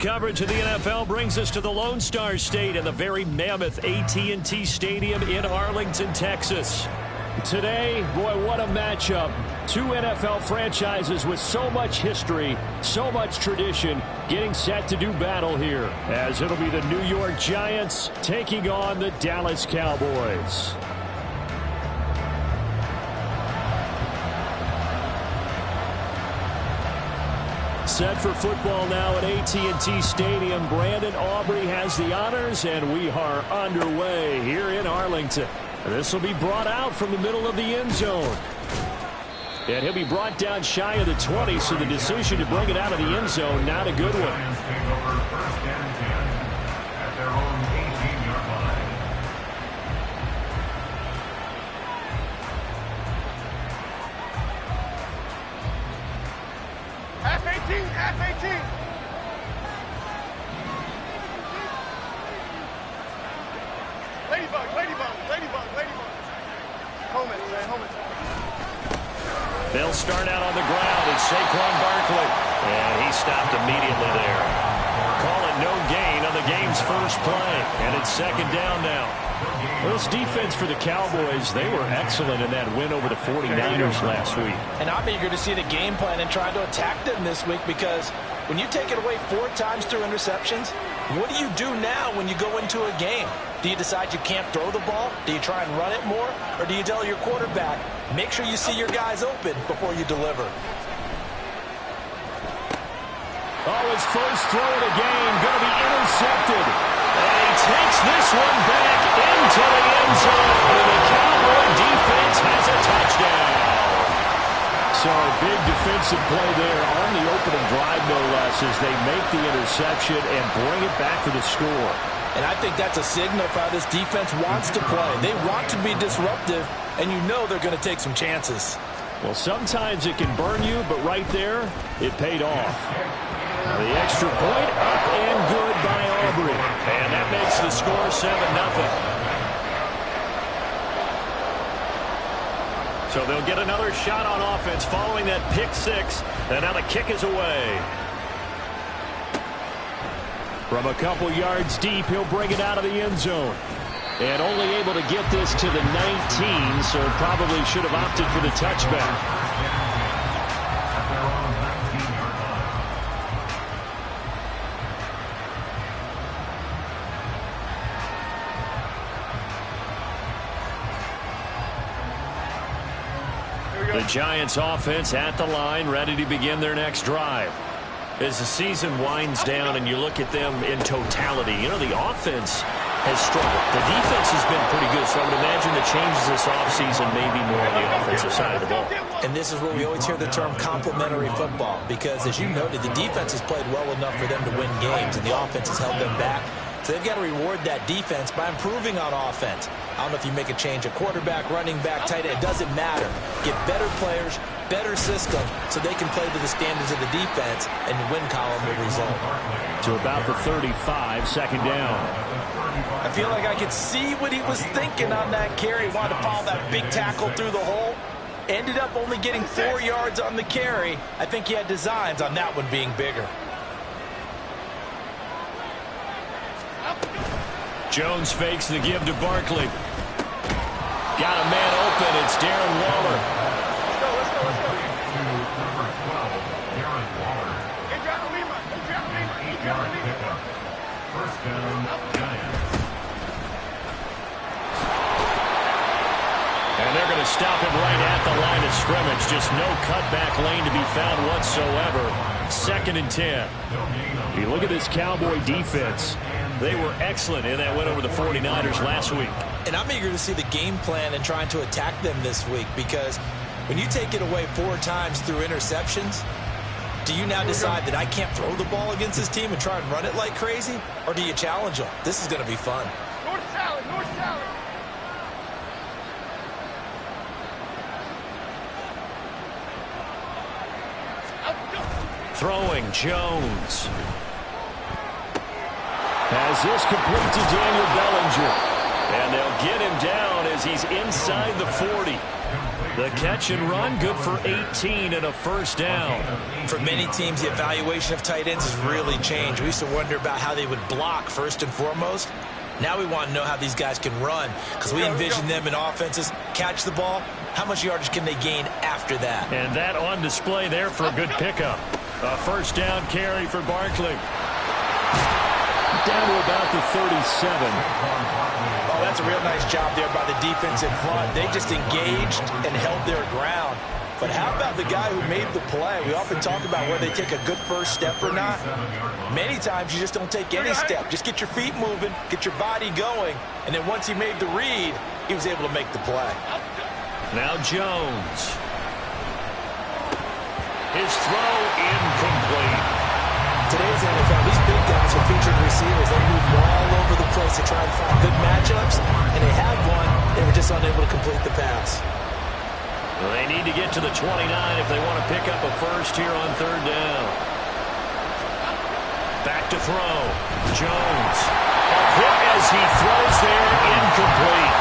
Coverage of the NFL brings us to the Lone Star State and the very mammoth AT&T Stadium in Arlington, Texas. Today, boy, what a matchup. Two NFL franchises with so much history, so much tradition, getting set to do battle here, as it'll be the New York Giants taking on the Dallas Cowboys. Set for football now at AT&T Stadium. Brandon Aubrey has the honors, and we are underway here in Arlington. This will be brought out from the middle of the end zone. And he'll be brought down shy of the 20, so the decision to bring it out of the end zone, not a good one. They'll start out on the ground, and Saquon Barkley. And he stopped immediately there. Call it no gain on the game's first play. And it's second down now. Well, this defense for the Cowboys, they were excellent in that win over the 49ers last week. And I'm eager to see the game plan and try to attack them this week, because when you take it away 4 times through interceptions, what do you do now when you go into a game? Do you decide you can't throw the ball? Do you try and run it more? Or do you tell your quarterback, make sure you see your guys open before you deliver? Oh, his first throw of the game going to be intercepted. And he takes this one back into the end zone. And the Cowboy defense has a touchdown. So a big defensive play there on the opening drive, no less, as they make the interception and bring it back for the score. And I think that's a signal for how this defense wants to play. They want to be disruptive, and you know they're going to take some chances. Well, sometimes it can burn you, but right there, it paid off. The extra point up and good by Aubrey. And that makes the score 7-0. So they'll get another shot on offense following that pick six. And now the kick is away. From a couple yards deep, he'll bring it out of the end zone. And only able to get this to the 19, so probably should have opted for the touchback. The Giants offense at the line, ready to begin their next drive. As the season winds down and you look at them in totality, you know, the offense has struggled. The defense has been pretty good, so I would imagine the changes this offseason may be more on the offensive side of the ball. And this is where we always hear the term complementary football, because as you noted, the defense has played well enough for them to win games, and the offense has held them back. So they've got to reward that defense by improving on offense. I don't know if you make a change at quarterback, running back, tight end. It doesn't matter. Get better players, better system, so they can play to the standards of the defense, and the win column will result. To about the 35, second down. I feel like I could see what he was thinking on that carry. Wanted to follow that big tackle through the hole. Ended up only getting 4 yards on the carry. I think he had designs on that one being bigger. Jones fakes the give to Barkley. Got a man open. It's Darren Waller. Let's go, let's go, let's go. First down, Giants. And they're going to stop him right at the line of scrimmage. Just no cutback lane to be found whatsoever. 2nd and 10. You look at this Cowboy defense. They were excellent in that win over the 49ers last week. And I'm eager to see the game plan and trying to attack them this week, because when you take it away 4 times through interceptions, do you now decide that I can't throw the ball against this team and try and run it like crazy? Or do you challenge them? This is going to be fun. North salad, north salad. Throwing Jones. Has this complete to Daniel Bellinger. And they'll get him down as he's inside the 40. The catch and run, good for 18 and a first down. For many teams, the evaluation of tight ends has really changed. We used to wonder about how they would block first and foremost. Now we want to know how these guys can run, because we envision them in offenses catch the ball. How much yardage can they gain after that? And that on display there for a good pickup. A first down carry for Barkley. Down to about the 37. Oh, that's a real nice job there by the defense in front. They just engaged and held their ground. But how about the guy who made the play? We often talk about whether they take a good first step or not. Many times you just don't take any step. Just get your feet moving, get your body going, and then once he made the read, he was able to make the play. Now Jones. His throw incomplete. Today's NFL, these big guys are featured receivers. They move all over the place to try and find good matchups, and they had one. They were just unable to complete the pass. Well, they need to get to the 29 if they want to pick up a first here on third down. Back to throw. Jones. A hit as he throws there, incomplete.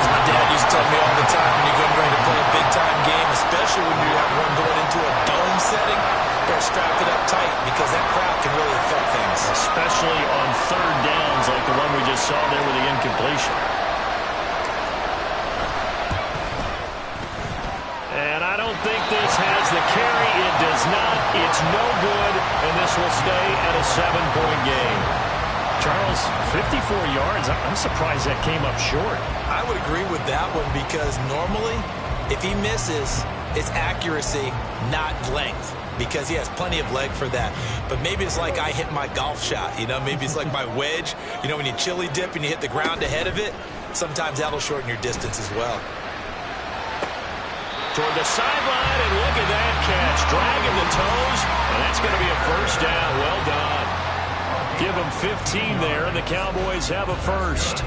My dad used to tell me all the time, when you're getting ready to play a big-time game, especially when you have one going into a dome setting, they're strapped it up tight because that crowd can really affect things. Especially on third downs like the one we just saw there with the incompletion. And I don't think this has the carry. It does not. It's no good, and this will stay at a 7-point game. Charles, 54 yards. I'm surprised that came up short. I would agree with that one because normally, if he misses, it's accuracy, not length, because he has plenty of leg for that. But maybe it's like I hit my golf shot, you know? Maybe it's like my wedge. You know, when you chili dip and you hit the ground ahead of it, sometimes that'll shorten your distance as well. Toward the sideline, and look at that catch. Dragging the toes, and that's going to be a first down. Well done. Give them 15 there, and the Cowboys have a first.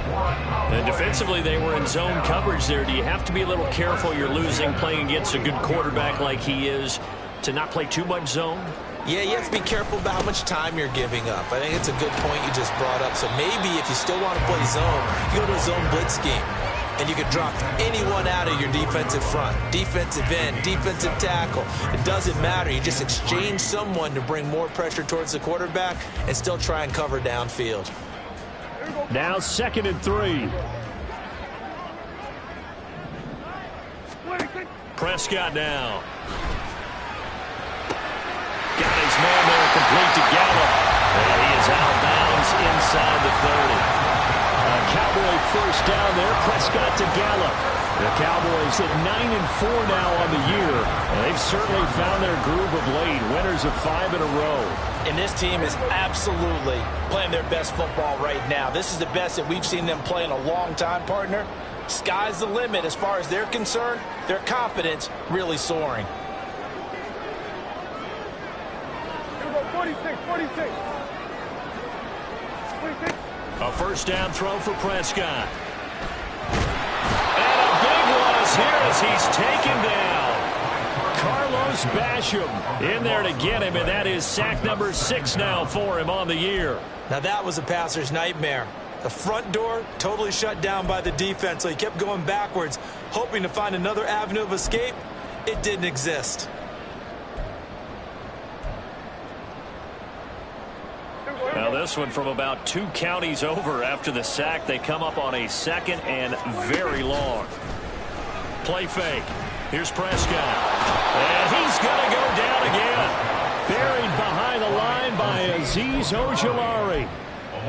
And defensively, they were in zone coverage there. Do you have to be a little careful you're losing playing against a good quarterback like he is to not play too much zone? Yeah, you have to be careful about how much time you're giving up. I think it's a good point you just brought up. So maybe if you still want to play zone, you go to a zone blitz scheme. And you can drop anyone out of your defensive front, defensive end, defensive tackle. It doesn't matter. You just exchange someone to bring more pressure towards the quarterback and still try and cover downfield. Now 2nd and 3. Prescott now. Got his man there, complete to Gallup. And he is out of bounds inside the 30. Cowboy first down there. Prescott to Gallup. The Cowboys at 9-4 now on the year. And they've certainly found their groove of late. Winners of 5 in a row. And this team is absolutely playing their best football right now. This is the best that we've seen them play in a long time, partner. Sky's the limit as far as they're concerned. Their confidence really soaring. Here we go, 46, 46. 46. A first down throw for Prescott. And a big one is here as he's taken down. Carlos Basham in there to get him, and that is sack number 6 now for him on the year. Now that was a passer's nightmare. The front door totally shut down by the defense, so he kept going backwards, hoping to find another avenue of escape. It didn't exist. Now this one from about 2 counties over after the sack. They come up on a 2nd and very long. Play fake. Here's Prescott. And he's going to go down again. Buried behind the line by Azeez Ojulari.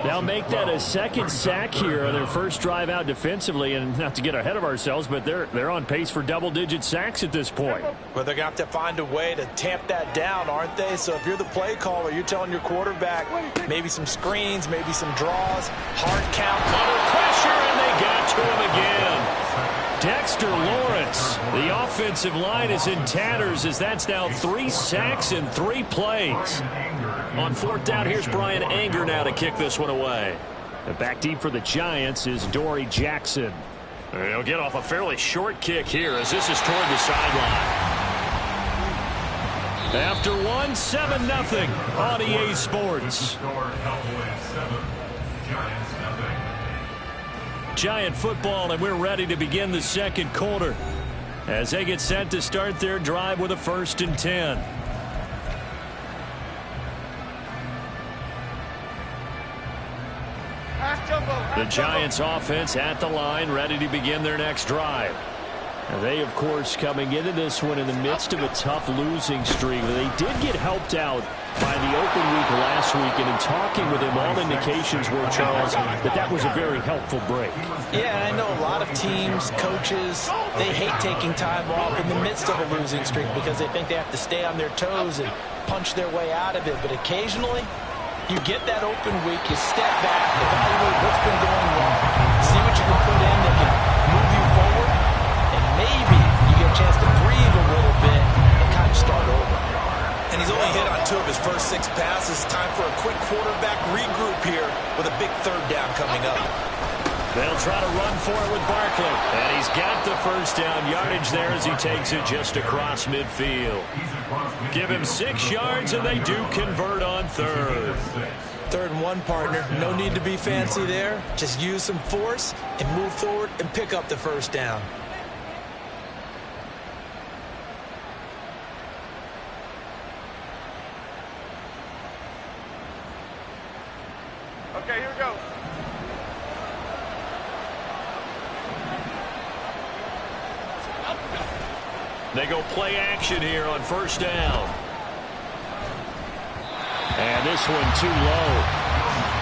Now make that a 2nd sack here on their first drive out defensively. And not to get ahead of ourselves, but they're on pace for double-digit sacks at this point. Well, they're going to have to find a way to tamp that down, aren't they? So if you're the play caller, you're telling your quarterback maybe some screens, maybe some draws, hard count, under pressure, and they got to him again. Dexter Lawrence, the offensive line is in tatters as that's now 3 sacks in 3 plays. On 4th down, here's Brian Anger now to kick this one away. And back deep for the Giants is Dory Jackson. He'll get off a fairly short kick here as this is toward the sideline. After 1, 7-0 on EA Sports. Giant football, and we're ready to begin the 2nd quarter. as they get set to start their drive with a 1st and 10. The Giants offense at the line, ready to begin their next drive. They, of course, coming into this one in the midst of a tough losing streak. They did get helped out by the open week last week, and in talking with him, all indications were, Charles, that was a very helpful break. Yeah, and I know a lot of teams, coaches, they hate taking time off in the midst of a losing streak because they think they have to stay on their toes and punch their way out of it. But occasionally, you get that open week, you step back, evaluate what's been going wrong, see what you can put in that can move you forward, and maybe you get a chance to breathe a little bit and kind of start over. And he's only hit on 2 of his first 6 passes. Time for a quick quarterback regroup here with a big 3rd down coming up. They'll try to run for it with Barkley. And he's got the 1st down yardage there as he takes it just across midfield. Give him 6 yards, and they do convert on 3rd. 3rd and 1, partner. No need to be fancy there. Just use some force and move forward and pick up the 1st down. Okay, here we go. They go play action here on 1st down. And this one too low.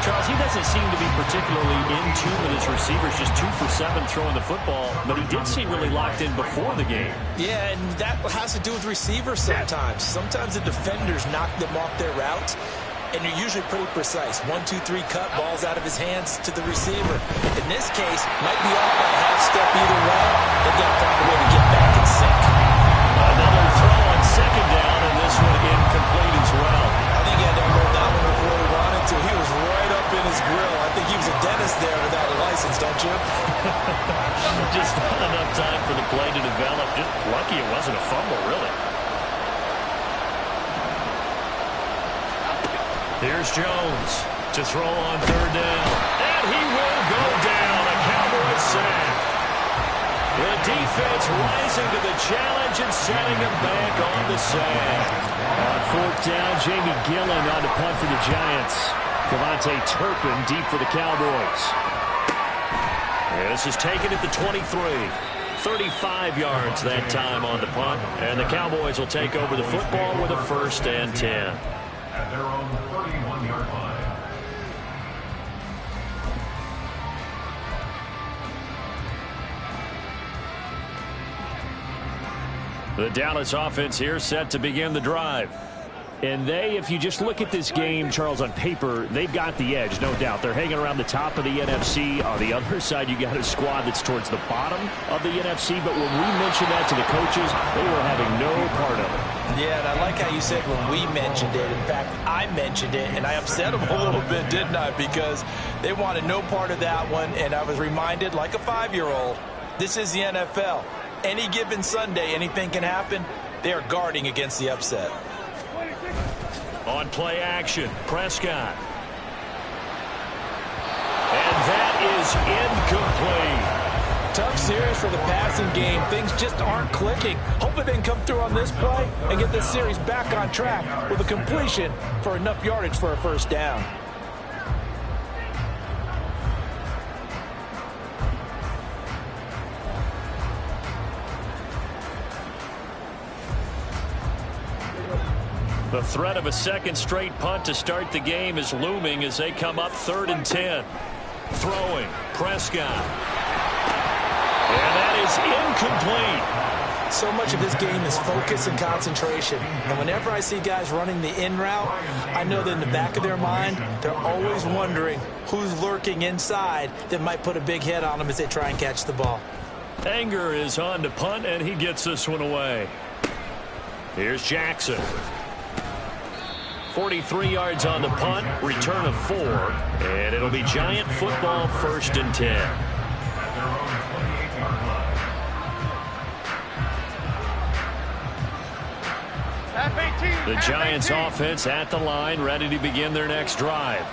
Charles, he doesn't seem to be particularly in tune with his receivers, just 2 for 7 throwing the football, but he did seem really locked in before the game. Yeah, and that has to do with receivers sometimes. Sometimes the defenders knock them off their routes, and you're usually pretty precise. 1, 2, 3 cut, balls out of his hands to the receiver. In this case, might be off by a half step either way. They've got to find a way to get back in sync. Another throw on 2nd down, and this one incomplete as well. I think he had to unload that one before he wanted to. He was right up in his grill. I think he was a dentist there without a license, don't you? Just not enough time for the play to develop. Just lucky it wasn't a fumble, really. Here's Jones to throw on 3rd down. And he will go down. A Cowboys sack. The defense rising to the challenge and setting him back on the sack. On 4th down, Jamie Gillen on the punt for the Giants. Devontae Turpin deep for the Cowboys. This is taken at the 23. 35 yards that time on the punt. And the Cowboys will take over the football with a 1st and 10. At their own 31-yard line. The Dallas offense here set to begin the drive. And they, if you just look at this game, Charles, on paper, they've got the edge, no doubt. They're hanging around the top of the NFC. On the other side, you got a squad that's towards the bottom of the NFC. But when we mentioned that to the coaches, they were having no part of it. Yeah, and I like how you said when we mentioned it. In fact, I mentioned it, and I upset them a little bit, didn't I? Because they wanted no part of that one, and I was reminded, like a 5-year-old, this is the NFL. Any given Sunday, anything can happen. They are guarding against the upset. On play action, Prescott. And that is incomplete. Tough series for the passing game. Things just aren't clicking. Hoping they can come through on this play and get this series back on track with a completion for enough yardage for a 1st down. The threat of a 2nd straight punt to start the game is looming as they come up 3rd and 10. Throwing, Prescott. And that is incomplete. So much of this game is focus and concentration. And whenever I see guys running the in route, I know that in the back of their mind, they're always wondering who's lurking inside that might put a big hit on them as they try and catch the ball. Anger is on to punt, and he gets this one away. Here's Jackson. 43 yards on the punt, return of 4, and it'll be Giant football 1st and 10. The Giants offense at the line, ready to begin their next drive.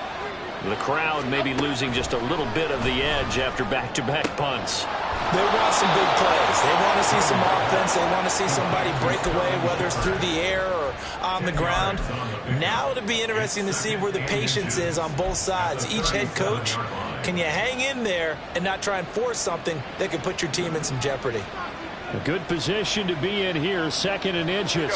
The crowd may be losing just a little bit of the edge after back-to-back punts. They want some big plays. They want to see some offense. They want to see somebody break away, whether it's through the air or on the ground. Now it'll be interesting to see where the patience is on both sides. Each head coach, can you hang in there and not try and force something that could put your team in some jeopardy? A good position to be in here, 2nd and inches.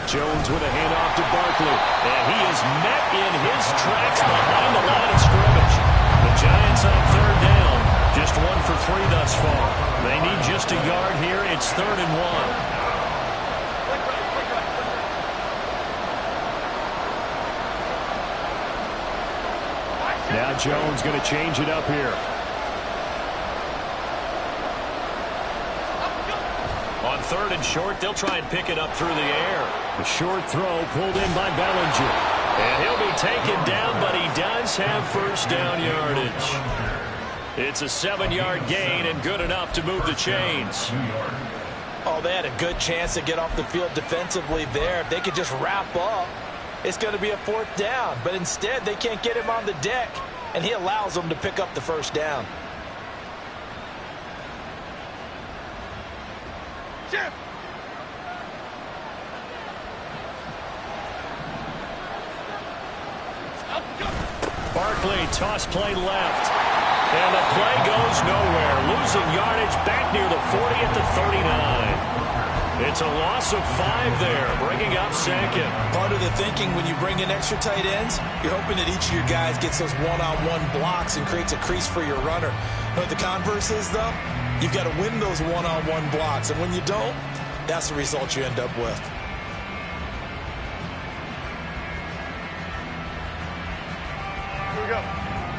Jones with a handoff to Barkley. And he is met in his tracks behind the line of scrimmage. The Giants on 3rd down. Just 1 for 3 thus far. They need just a yard here. It's 3rd and 1. Now Jones going to change it up here. On 3rd and short, they'll try and pick it up through the air. The short throw pulled in by Bellinger. And he'll be taken down, but he does have 1st down yardage. It's a 7-yard gain and good enough to move the chains. Oh, they had a good chance to get off the field defensively there. If they could just wrap up, it's going to be a 4th down. But instead, they can't get him on the deck, and he allows them to pick up the 1st down. Chip. Barkley, toss play left. And the play goes nowhere. Losing yardage back near the 40 at the 39. It's a loss of 5 there, bringing up 2nd. Part of the thinking when you bring in extra tight ends, you're hoping that each of your guys gets those one-on-one blocks and creates a crease for your runner. You know what the converse is, though? You've got to win those one-on-one blocks. And when you don't, that's the result you end up with. Here we go.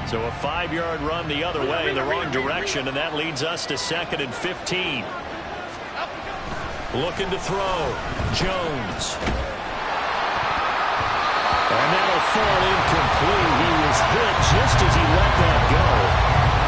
So a 5-yard run the other way in the wrong direction, and that leads us to 2nd and 15. Looking to throw. Jones. And that'll fall incomplete. He was hit just as he let that go.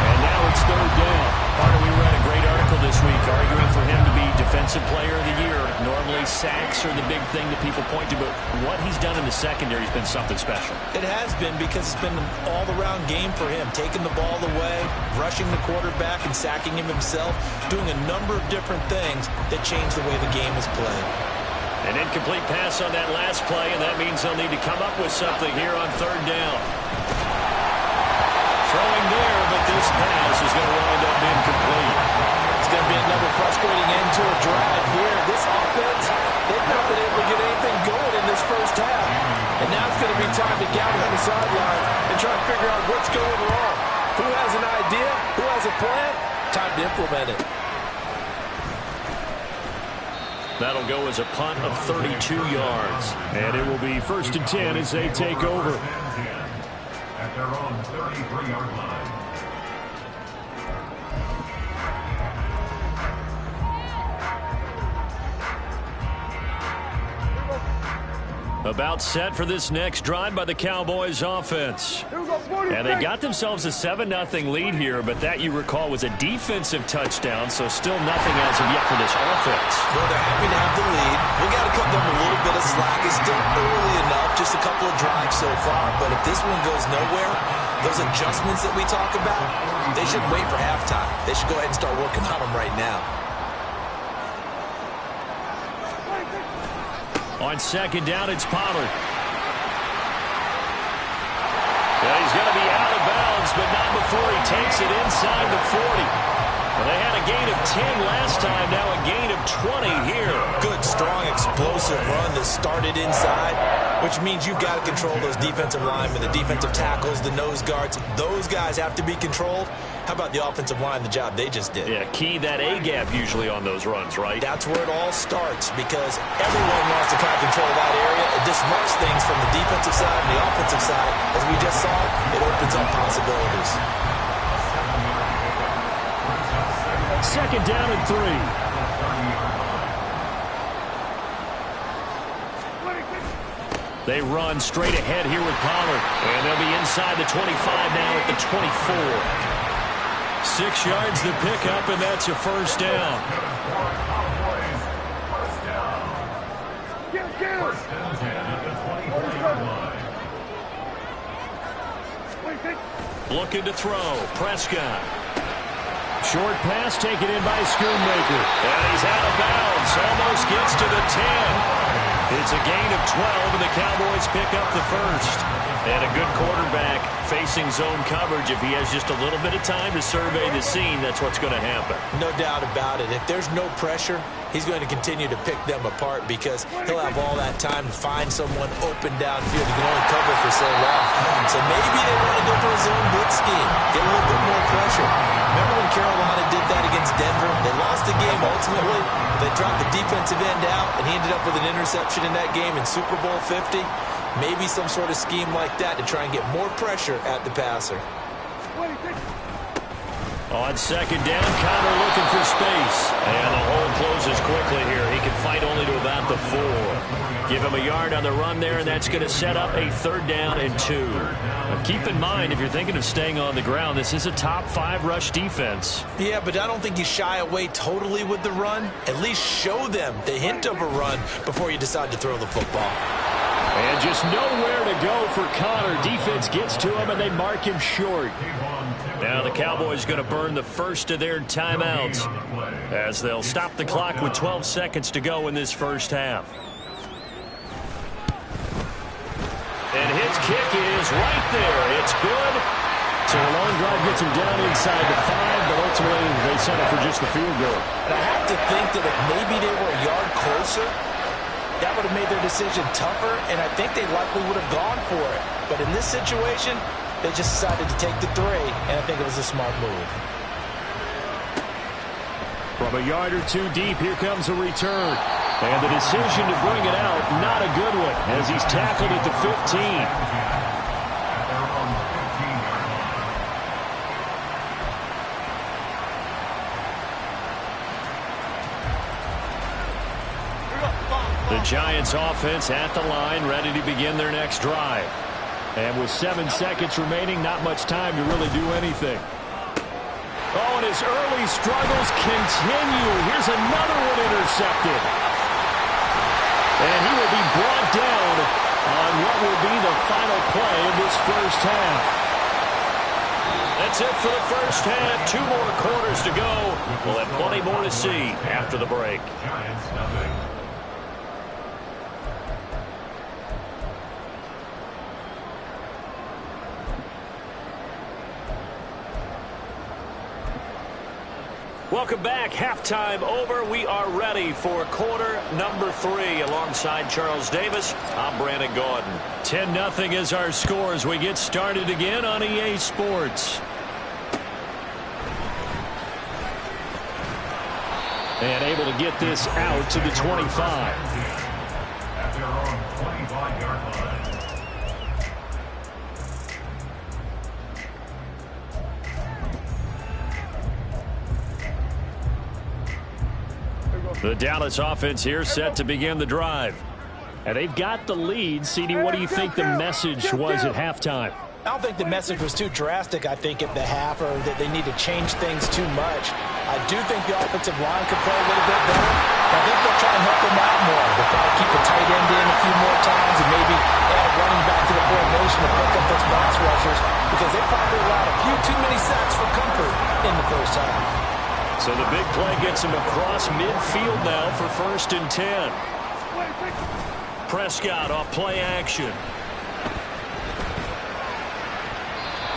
And now it's 3rd down. Carter, we read a great article this week arguing for him to be Defensive Player of the Year. Normally sacks are the big thing that people point to, but what he's done in the secondary has been something special. It has been, because it's been an all-around game for him. Taking the ball away, rushing the quarterback, and sacking him himself. Doing a number of different things that change the way the game is played. An incomplete pass on that last play, and that means they'll need to come up with something here on 3rd down. Throwing there, but this pass is going to wind up incomplete. It's going to be another frustrating end to a drive here. This offense, they've not been able to get anything going in this 1st half. And now it's going to be time to gather on the sideline and try to figure out what's going wrong. Who has an idea? Who has a plan? Time to implement it. That'll go as a punt of 32 yards. And it will be 1st and 10 as they take over. At their own 33-yard line. About set for this next drive by the Cowboys offense. And they got themselves a 7-0 lead here, but that, you recall, was a defensive touchdown, so still nothing as of yet for this offense. Well, they're happy to have the lead. We got to cut them a little bit of slack. It's still early enough, just a couple of drives so far. But if this one goes nowhere, those adjustments that we talk about, they should wait for halftime. They should go ahead and start working on them right now. On 2nd down, it's Pollard. Well, he's going to be out of bounds, but not before he takes it inside the 40. Well, they had a gain of 10 last time, now a gain of 20 here. Good, strong, explosive run that started inside, which means you've got to control those defensive linemen, the defensive tackles, the nose guards. Those guys have to be controlled. How about the offensive line, the job they just did? Yeah, key that A-gap usually on those runs, right? That's where it all starts, because everyone wants to kind of control that area. It disrupts things from the defensive side and the offensive side. As we just saw, it opens up possibilities. 2nd down and 3. They run straight ahead here with Pollard. And they'll be inside the 25 now at the 24. 6 yards to pick up, and that's a 1st down. Looking to throw. Prescott. Short pass taken in by Schoonmaker. And he's out of bounds. Almost gets to the 10. It's a gain of 12, and the Cowboys pick up the first. And a good quarterback facing zone coverage. If he has just a little bit of time to survey the scene, that's what's going to happen. No doubt about it. If there's no pressure, he's going to continue to pick them apart because he'll have all that time to find someone open downfield. He can only cover for so long. So maybe they want to go to a zone blitz scheme, get a little bit more pressure. Remember when Carolina did that against Denver? They lost the game ultimately. They dropped the defensive end out, and he ended up with an interception in that game in Super Bowl 50. Maybe some sort of scheme like that to try and get more pressure at the passer. On second down, Connor looking for space. And the hole closes quickly here. He can fight only to about the 4. Give him a yard on the run there, and that's going to set up a 3rd down and 2. Now keep in mind, if you're thinking of staying on the ground, this is a top 5 rush defense. Yeah, but I don't think you shy away totally with the run. At least show them the hint of a run before you decide to throw the football. And just nowhere to go for Connor. Defense gets to him, and they mark him short. Now the Cowboys going to burn the first of their timeouts as they'll stop the clock with 12 seconds to go in this first half. And his kick is right there. It's good. So a long drive gets him down inside the 5, but ultimately they settle for just the field goal. And I have to think that if maybe they were a yard closer, that would have made their decision tougher, and I think they likely would have gone for it. But in this situation, they just decided to take the 3, and I think it was a smart move. From a yard or 2 deep, here comes a return. And the decision to bring it out, not a good one, as he's tackled at the 15. The Giants offense at the line, ready to begin their next drive. And with 7 seconds remaining, not much time to really do anything. Oh, and his early struggles continue. Here's another one intercepted. And he will be brought down on what will be the final play of this first half. That's it for the first half. 2 more quarters to go. We'll have plenty more to see after the break. Welcome back. Halftime over. We are ready for quarter number 3. Alongside Charles Davis, I'm Brandon Gaudin. 10-0 is our score as we get started again on EA Sports. And able to get this out to the 25. At their own 25-yard line. The Dallas offense here set to begin the drive. And they've got the lead. CD, what do you think the message was at halftime? I don't think the message was too drastic, I think, at the half, or that they need to change things too much. I do think the offensive line could play a little bit better. I think they'll try and help them out more. They'll probably keep a tight end in a few more times and maybe add a running back to the formation to pick up those pass rushers because they probably allowed a few too many sacks for comfort in the first half. So the big play gets him across midfield now for 1st and 10. Prescott off play action.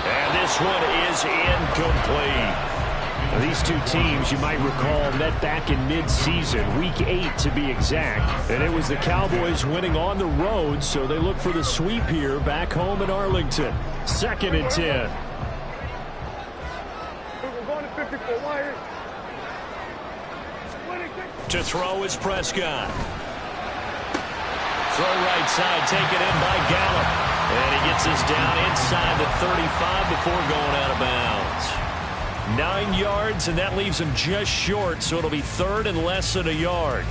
And this one is incomplete. Now, these two teams, you might recall, met back in mid-season, week 8 to be exact. And it was the Cowboys winning on the road, so they look for the sweep here back home in Arlington. 2nd and 10. To throw is Prescott. Throw right side, taken in by Gallup. And he gets us down inside the 35 before going out of bounds. 9 yards, and that leaves him just short, so it'll be 3rd and less than a yard.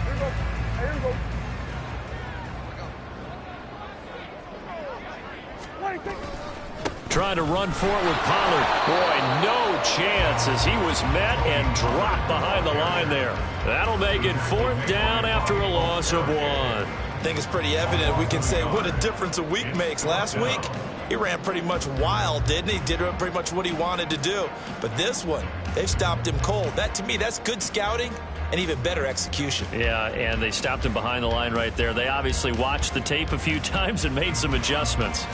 Trying to run for it with Pollard. Boy, no chance as he was met and dropped behind the line there. That'll make it 4th down after a loss of 1. I think it's pretty evident we can say what a difference a week makes. Last week, he ran pretty much wild, didn't he? Did pretty much what he wanted to do. But this one, they stopped him cold. That, to me, that's good scouting and even better execution. Yeah, and they stopped him behind the line right there. They obviously watched the tape a few times and made some adjustments.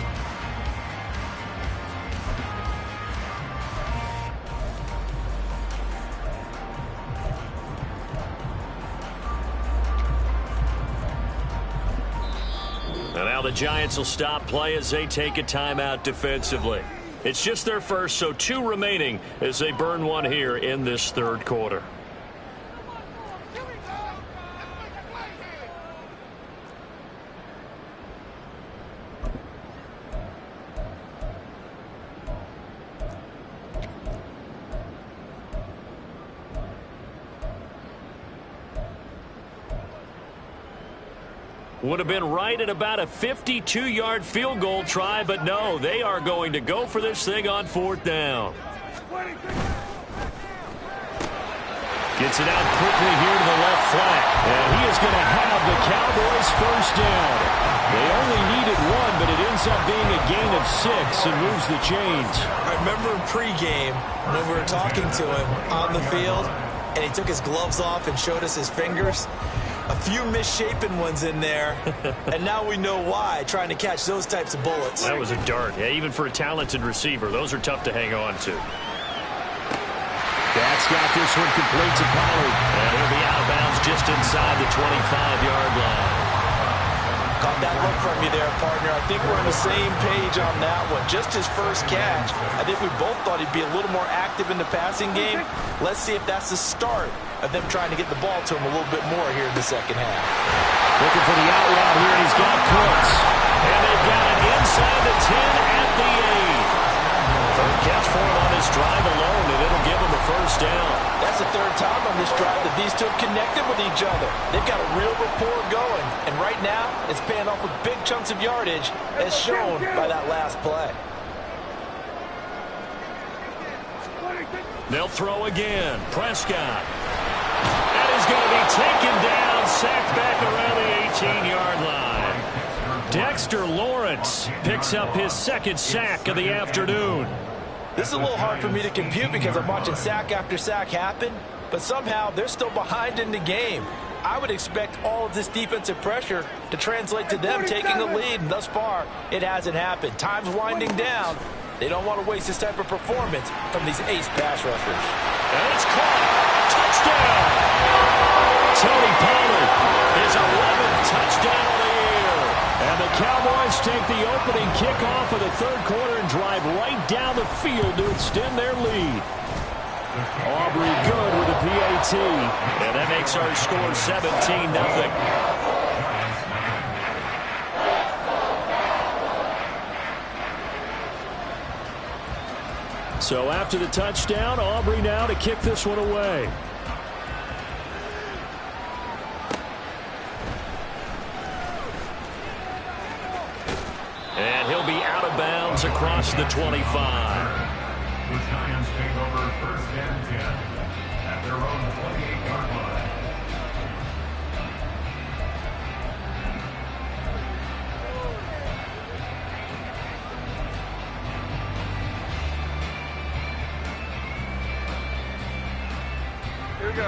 And now the Giants will stop play as they take a timeout defensively. It's just their first, so 2 remaining as they burn one here in this third quarter. Would have been right at about a 52-yard field goal try, but no, they are going to go for this thing on 4th down. Gets it out quickly here to the left flat, and he is going to have the Cowboys first down. They only needed 1, but it ends up being a gain of 6 and moves the chains. I remember in pregame when we were talking to him on the field, and he took his gloves off and showed us his fingers. A few misshapen ones in there, and now we know why, trying to catch those types of bullets. That was a dart. Yeah, even for a talented receiver, those are tough to hang on to. That's got this one complete to Pollard. And he'll be out of bounds just inside the 25-yard line. Caught that look from you there, partner. I think we're on the same page on that one. Just his first catch. I think we both thought he'd be a little more active in the passing game. Let's see if that's the start of them trying to get the ball to him a little bit more here in the second half. Looking for the out route here, and he's got Cooks. And they've got it inside the 10 at the 8. Third catch for him on this drive alone, and it'll give him a first down. That's the 3rd time on this drive that these two have connected with each other. They've got a real rapport going, and right now it's paying off with big chunks of yardage, as shown by that last play. They'll throw again. Prescott. That is going to be taken down, sacked back around the 18-yard line. Dexter Lawrence picks up his 2nd sack of the afternoon. This is a little hard for me to compute because I'm watching sack after sack happen, but somehow they're still behind in the game. I would expect all of this defensive pressure to translate to them taking the lead, and thus far, it hasn't happened. Time's winding down. They don't want to waste this type of performance from these ace pass rushers. And it's caught. Touchdown! Tony Pollard, his 11th touchdown of the year. And the Cowboys take the opening kickoff of the third quarter and drive right down the field to extend their lead. Aubrey good with a PAT. And that makes our score 17-0. So after the touchdown, Aubrey now to kick this one away. And he'll be out of bounds across the 25. The Giants take over 1st and 10 at their own 28-yard line.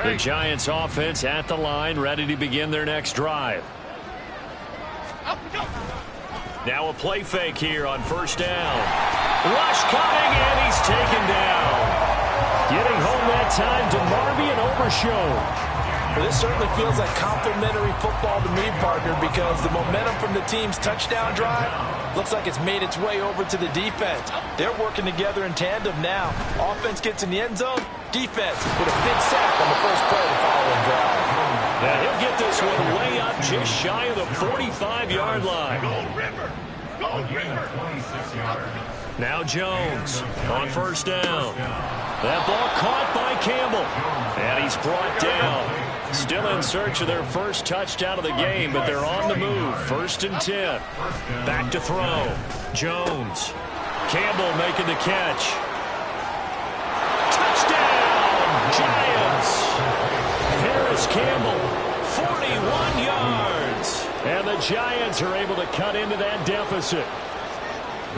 The Giants offense at the line, ready to begin their next drive. Now a play fake here on 1st down. Rush coming, and he's taken down. Getting home that time to Marby and Overshow. Well, this certainly feels like complimentary football to me, partner, because the momentum from the team's touchdown drive looks like it's made its way over to the defense. They're working together in tandem now. Offense gets in the end zone. Defense with a big sack on the first play of the following drive. Now he'll get this one way up just shy of the 45-yard line. A gain of 26 yards. Now Jones on 1st down. That ball caught by Campbell. And he's brought down. Still in search of their first touchdown of the game, but they're on the move. 1st and 10. Back to throw. Jones. Campbell making the catch. Touchdown, Giants. Harris Campbell, 41 yards. And the Giants are able to cut into that deficit.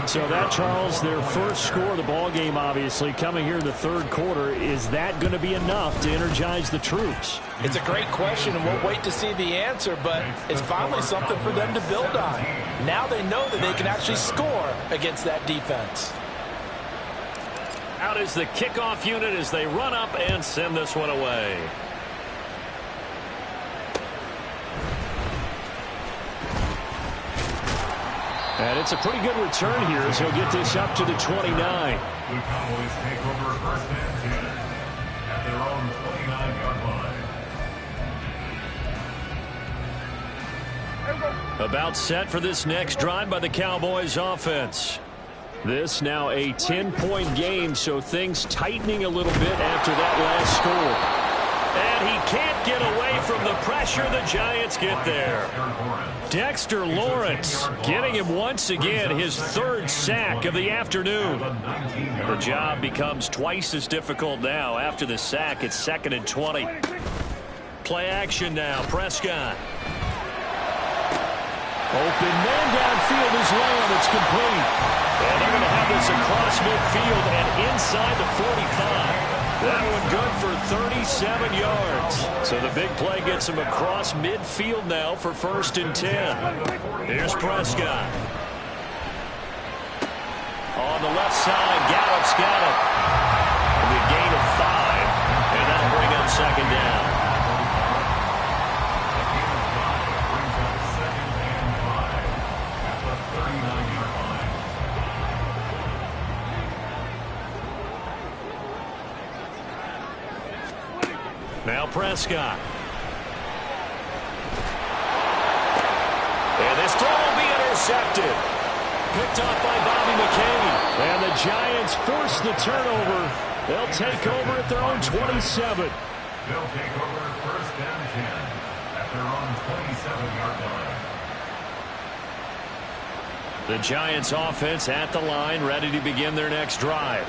So that, Charles, their first score of the ball game, obviously, coming here in the third quarter. Is that going to be enough to energize the troops? It's a great question, and we'll wait to see the answer, but it's finally something for them to build on. Now they know that they can actually score against that defense. Out is the kickoff unit as they run up and send this one away. And it's a pretty good return here as he'll get this up to the 29. The Cowboys take over first and 10 at their own 29-yard line. About set for this next drive by the Cowboys offense. This now a 10-point game, so things tightening a little bit after that last score. And he can't get away from the pressure. The Giants get there. Dexter Lawrence getting him once again his third sack of the afternoon. The job becomes twice as difficult now. After the sack, it's 2nd and 20. Play action now. Prescott. Open man downfield is Lamb. It's complete. And they're going to have this across midfield and inside the 45. That one good for 37 yards. So the big play gets him across midfield now for 1st and 10. Here's Prescott. On the left side, Gallup's got it. The gain of 5, and that'll bring up 2nd down. Now Prescott. And this throw will be intercepted. Picked off by Bobby McCain. And the Giants force the turnover. They'll take over at their own 27. They'll take over 1st and 10 at their own 27-yard line. The Giants offense at the line, ready to begin their next drive.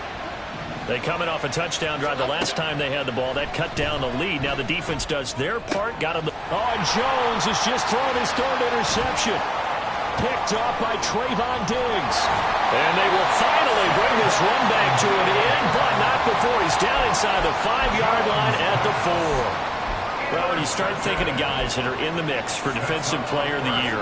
They coming off a touchdown drive the last time they had the ball. That cut down the lead. Now the defense does their part. Got him. Oh, Jones has just thrown his 3rd interception. Picked off by Trayvon Diggs. And they will finally bring this one back to an end, but not before he's down inside the 5-yard line at the 4. Well, when you start thinking of guys that are in the mix for Defensive Player of the Year,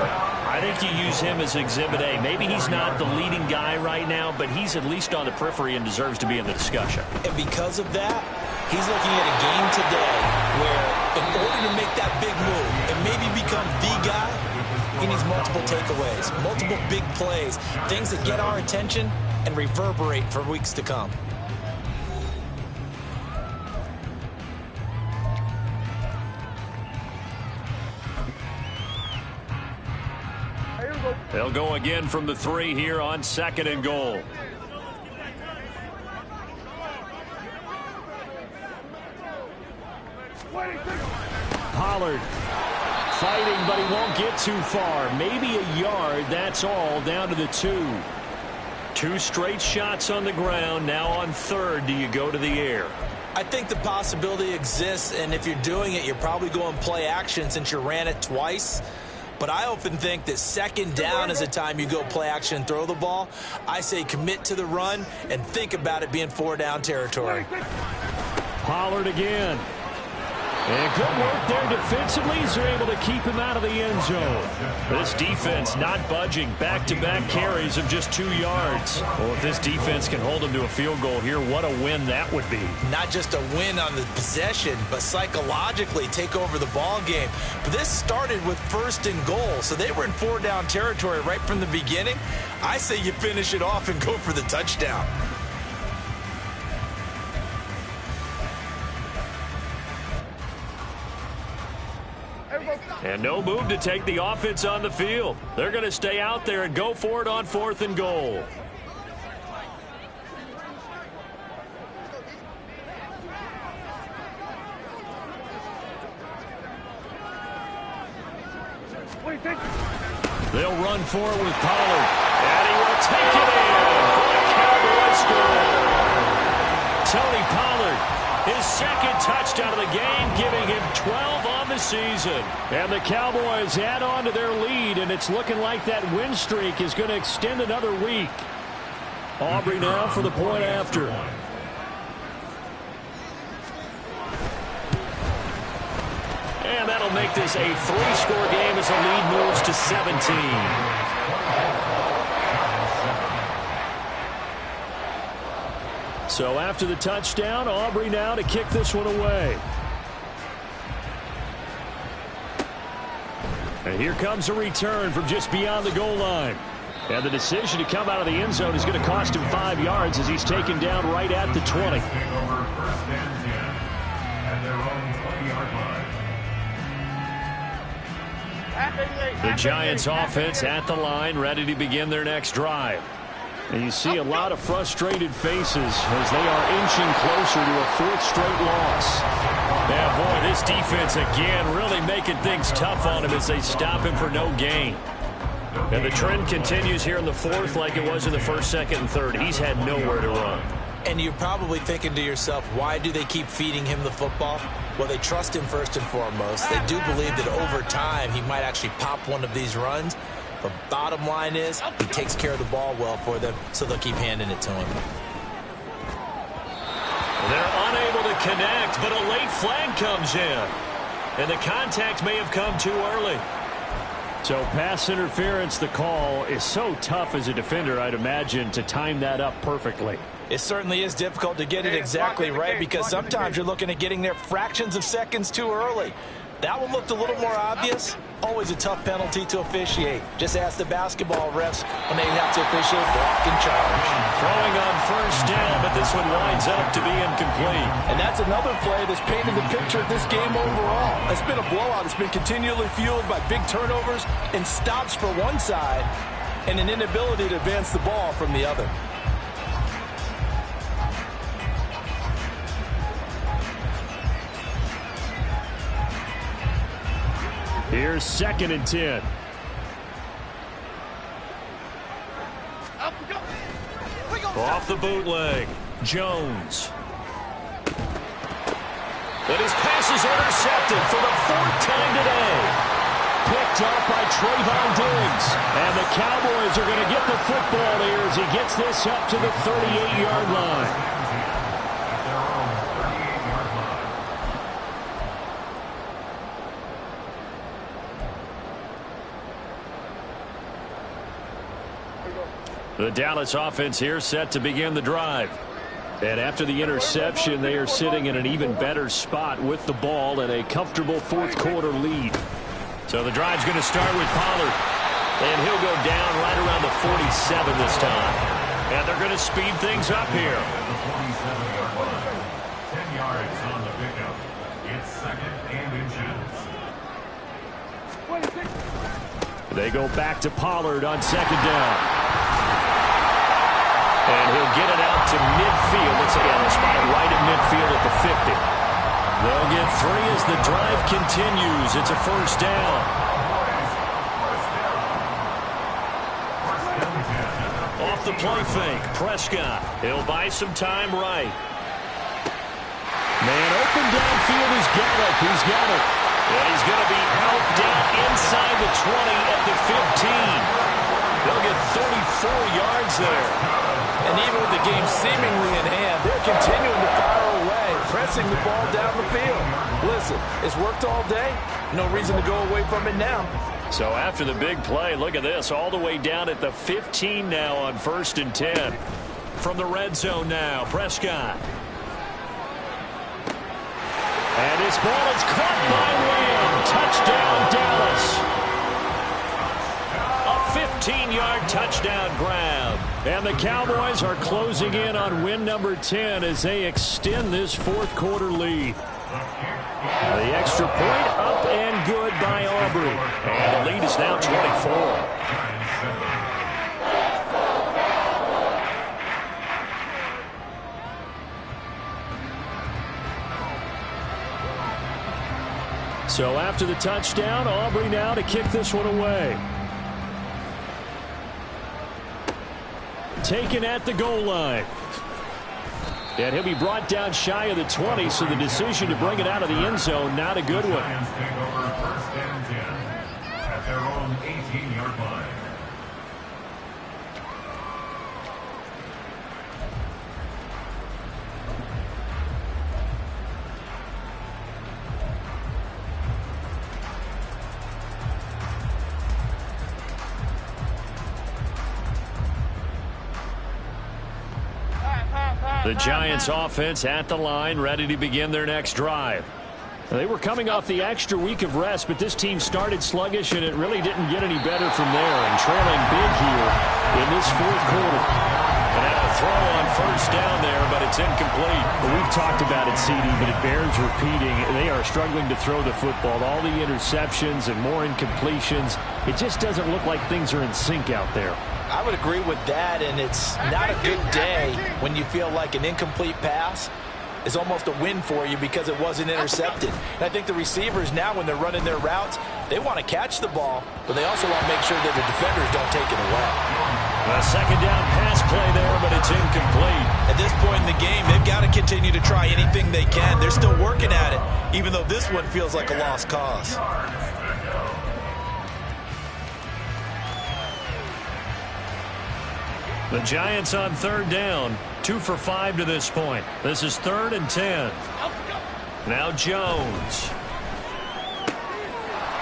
I think you use him as Exhibit A. Maybe he's not the leading guy right now, but he's at least on the periphery and deserves to be in the discussion. And because of that, he's looking at a game today where in order to make that big move and maybe become the guy, he needs multiple takeaways, multiple big plays, things that get our attention and reverberate for weeks to come. They'll go again from the 3 here on 2nd and goal. Pollard fighting, but he won't get too far. Maybe a yard, that's all, down to the 2. 2 straight shots on the ground. Now on 3rd, do you go to the air? I think the possibility exists, and if you're doing it, you're probably going play action since you ran it twice. But I often think that 2nd down is the time you go play action and throw the ball. I say commit to the run and think about it being 4-down territory. Pollard again. And good work there defensively as they're able to keep him out of the end zone. This defense not budging. Back-to-back carries of just 2 yards. Well, if this defense can hold him to a field goal here, what a win that would be. Not just a win on the possession, but psychologically take over the ball game. But this started with 1st and goal, so they were in 4-down territory right from the beginning. I say you finish it off and go for the touchdown. And no move to take the offense on the field. They're going to stay out there and go for it on 4th and goal. They'll run for it with Pollard. And he will take it in for the Cowboys score. Tony Pollard, his 2nd touchdown of the game, giving him 12 on the season. And the Cowboys add on to their lead, and it's looking like that win streak is going to extend another week. Aubrey now for the point after. And that'll make this a 3-score game as the lead moves to 17. So after the touchdown, Aubrey now to kick this one away. And here comes a return from just beyond the goal line. And the decision to come out of the end zone is going to cost him 5 yards as he's taken down right at the 20. The Giants offense at the line, ready to begin their next drive. And you see a lot of frustrated faces as they are inching closer to a 4th straight loss. Yeah, boy, this defense again really making things tough on him as they stop him for no gain. And the trend continues here in the 4th like it was in the 1st, 2nd, and 3rd. He's had nowhere to run. And you're probably thinking to yourself, why do they keep feeding him the football? Well, they trust him first and foremost. They do believe that over time he might actually pop one of these runs. But bottom line is he takes care of the ball well for them, so they'll keep handing it to him. They're unable to connect, but a late flag comes in. And the contact may have come too early. So pass interference, the call is so tough as a defender, I'd imagine, to time that up perfectly. It certainly is difficult to get it exactly right because sometimes you're looking at getting there fractions of seconds too early. That one looked a little more obvious. Always a tough penalty to officiate. Just ask the basketball refs when they have to officiate block and charge. Throwing on 1st down, but this one winds up to be incomplete. And that's another play that's painted the picture of this game overall. It's been a blowout. It's been continually fueled by big turnovers and stops for one side and an inability to advance the ball from the other. Here's 2nd and 10. Off the bootleg, Jones. But his pass is intercepted for the 4th time today. Picked up by Trayvon Diggs. And the Cowboys are going to get the football here as he gets this up to the 38-yard line. The Dallas offense here set to begin the drive. And after the interception, they are sitting in an even better spot with the ball and a comfortable 4th quarter lead. So the drive's going to start with Pollard. And he'll go down right around the 47 this time. And they're going to speed things up here. 10 yards on the pickup. It's 2nd and inches. They go back to Pollard on 2nd down. And he'll get it out to midfield. Looks like on the spot right at midfield at the 50. They'll get 3 as the drive continues. It's a 1st down. Off the play fake, Prescott. He'll buy some time right. Man open downfield is Gallup. He's got it. And he's going to be out down inside the 20 at the 15. They'll get 34 yards there. And even with the game seemingly in hand, they're continuing to fire away, pressing the ball down the field. Listen, it's worked all day. No reason to go away from it now. So after the big play, look at this, all the way down at the 15 now on 1st and 10. From the red zone now, Prescott. And his ball is caught by Lamb. Touchdown, Dallas. 15-yard touchdown grab. And the Cowboys are closing in on win number 10 as they extend this 4th quarter lead. The extra point up and good by Aubrey. And the lead is now 24. So after the touchdown, Aubrey now to kick this one away. Taken at the goal line. And he'll be brought down shy of the 20, so the decision to bring it out of the end zone, not a good one. Take over 1st and 10 at their own 18-yard line. The Giants offense at the line, ready to begin their next drive. They were coming off the extra week of rest, but this team started sluggish, and it really didn't get any better from there, and trailing big here in this fourth quarter. And now a throw on first down there, but it's incomplete. Well, we've talked about it, CD, but it bears repeating. They are struggling to throw the football. All the interceptions and more incompletions. It just doesn't look like things are in sync out there. I would agree with that, and it's not a good day when you feel like an incomplete pass is almost a win for you because it wasn't intercepted. And I think the receivers now, when they're running their routes, they want to catch the ball, but they also want to make sure that the defenders don't take it away. A second down pass play there, but it's incomplete. At this point in the game, they've got to continue to try anything they can. They're still working at it, even though this one feels like a lost cause. The Giants on third down, 2 for 5 to this point. This is 3rd and 10. Now Jones.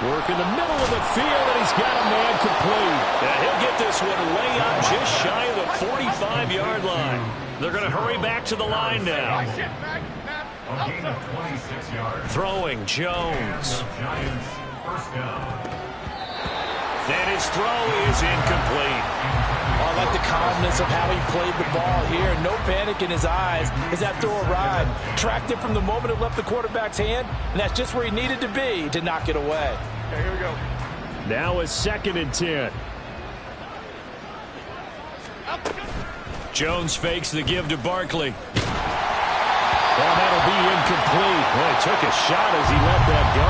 Work in the middle of the field, and he's got a man complete. And he'll get this one way up just shy of the 45-yard line. They're going to hurry back to the line now. A gain of 26 yards. Throwing Jones. Giants first down. And his throw is incomplete. I like the calmness of how he played the ball here. No panic in his eyes as that throw arrived. Tracked it from the moment it left the quarterback's hand, and that's just where he needed to be to knock it away. Okay, here we go. Now a 2nd and 10. Jones fakes the give to Barkley. Well, that'll be incomplete. Well, he took a shot as he let that go.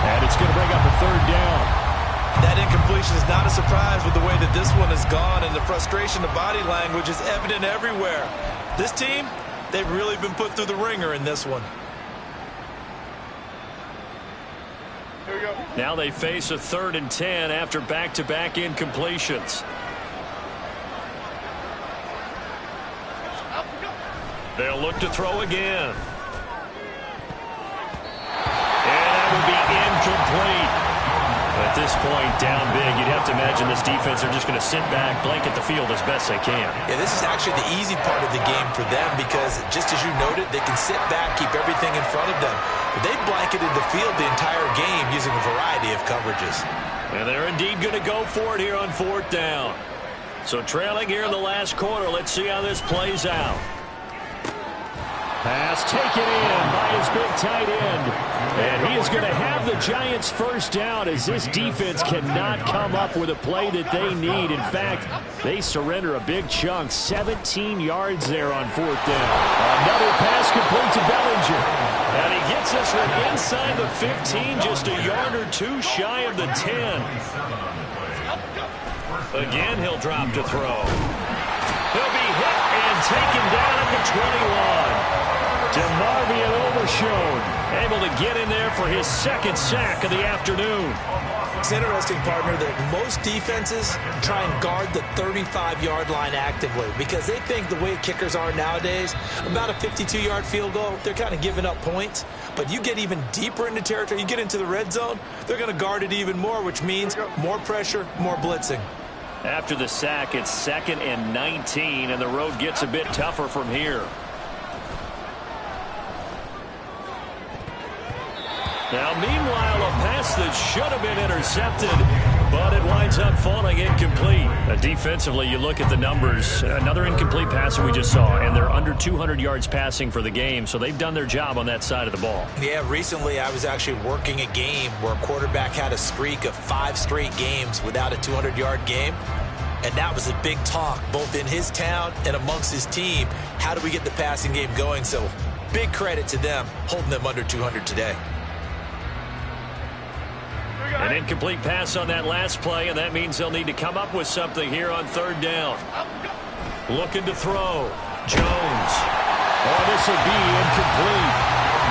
And it's going to bring up a 3rd down. That incompletion is not a surprise with the way that this one has gone, and the frustration, the body language is evident everywhere. This team, they've really been put through the ringer in this one. Here we go. Now they face a 3rd and 10 after back-to-back incompletions. They'll look to throw again. And that will be incomplete. At this point, down big, you'd have to imagine this defense are just going to sit back, blanket the field as best they can. Yeah, this is actually the easy part of the game for them because, just as you noted, they can sit back, keep everything in front of them. But they've blanketed the field the entire game using a variety of coverages. And they're indeed going to go for it here on 4th down. So trailing here in the last quarter, let's see how this plays out. Pass taken in by his big tight end. And he is going to have the Giants first down as this defense cannot come up with a play that they need. In fact, they surrender a big chunk, 17 yards there on 4th down. Another pass complete to Bellinger. And he gets this one inside the 15, just a yard or 2 shy of the 10. Again, he'll drop to throw. He'll be hit and taken down at the 21. DeMarvion Overshown able to get in there for his 2nd sack of the afternoon. It's interesting, partner, that most defenses try and guard the 35-yard line actively because they think the way kickers are nowadays, about a 52-yard field goal, they're kind of giving up points. But you get even deeper into territory, you get into the red zone, they're going to guard it even more, which means more pressure, more blitzing. After the sack, it's 2nd and 19, and the road gets a bit tougher from here. Now, meanwhile, a pass that should have been intercepted, but it winds up falling incomplete. Defensively, you look at the numbers. Another incomplete pass that we just saw, and they're under 200 yards passing for the game, so they've done their job on that side of the ball. Yeah, recently I was actually working a game where a quarterback had a streak of 5 straight games without a 200-yard game, and that was a big talk, both in his town and amongst his team. How do we get the passing game going? So, big credit to them holding them under 200 today. An incomplete pass on that last play, and that means they'll need to come up with something here on 3rd down. Looking to throw. Jones. Oh, this will be incomplete.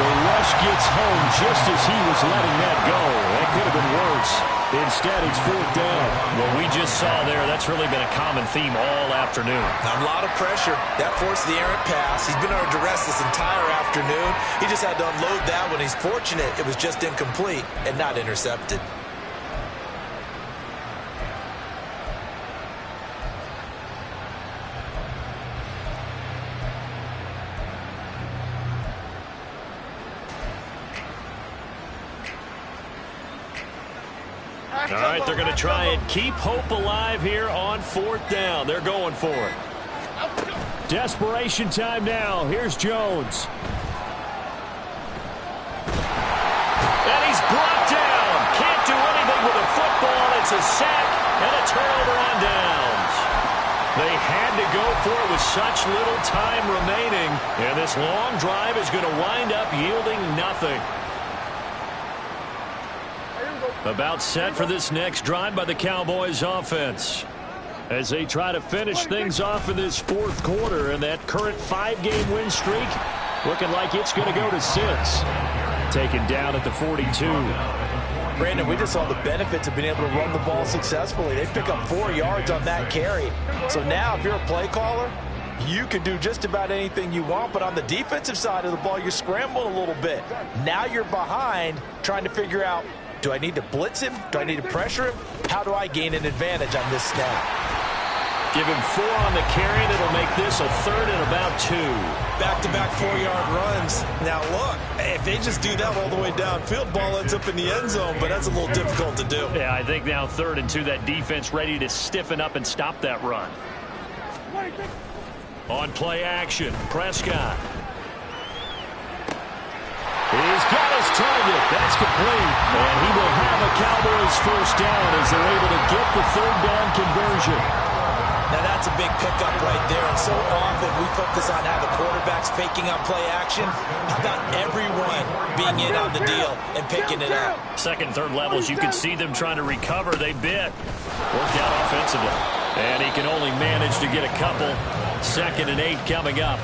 The rush gets home just as he was letting that go. That could have been worse. Instead, it's 4th down. What we just saw there, that's really been a common theme all afternoon. A lot of pressure. That forced the errant pass. He's been under duress this entire afternoon. He just had to unload that one. He's fortunate it was just incomplete and not intercepted. All right, they're going to try and keep hope alive here on 4th down. They're going for it. Desperation time now. Here's Jones. And he's brought down. Can't do anything with a football. It's a sack and a turnover on downs. They had to go for it with such little time remaining. And this long drive is going to wind up yielding nothing. About set for this next drive by the Cowboys offense, as they try to finish things off in this 4th quarter, and that current 5-game win streak looking like it's going to go to 6. Taken down at the 42. Brandon, we just saw the benefits of being able to run the ball successfully. They pick up 4 yards on that carry. So now if you're a play caller, you can do just about anything you want, but on the defensive side of the ball, you're scrambling a little bit. Now you're behind trying to figure out, do I need to blitz him? Do I need to pressure him? How do I gain an advantage on this snap? Give him 4 on the carry, and it'll make this a 3rd and about 2. Back-to-back 4-yard runs. Now, look, if they just do that all the way downfield, ball ends up in the end zone, but that's a little difficult to do. Yeah, I think now 3rd and 2, that defense ready to stiffen up and stop that run. On play action, Prescott. He's got his target. That's complete. And he will have a Cowboys 1st down as they're able to get the 3rd down conversion. Now that's a big pickup right there. And so often we focus on how the quarterback's faking out play action. How about everyone being in on the deal and picking it up? 2nd, 3rd levels, you can see them trying to recover. They bit. Worked out offensively. And he can only manage to get a couple. 2nd and 8 coming up.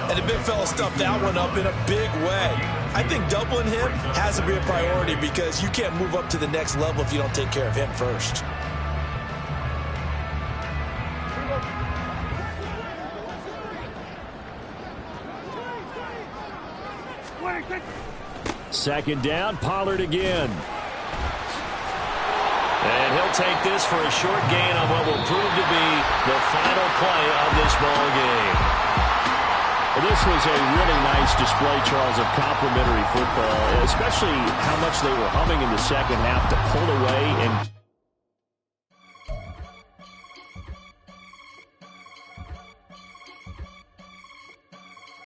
And the big fella stuffed that one up in a big way. I think doubling him has to be a priority because you can't move up to the next level if you don't take care of him first. Second down, Pollard again. And he'll take this for a short gain on what will prove to be the final play of this ball game. This was a really nice display, Charles, of complimentary football, especially how much they were humming in the second half to pull away and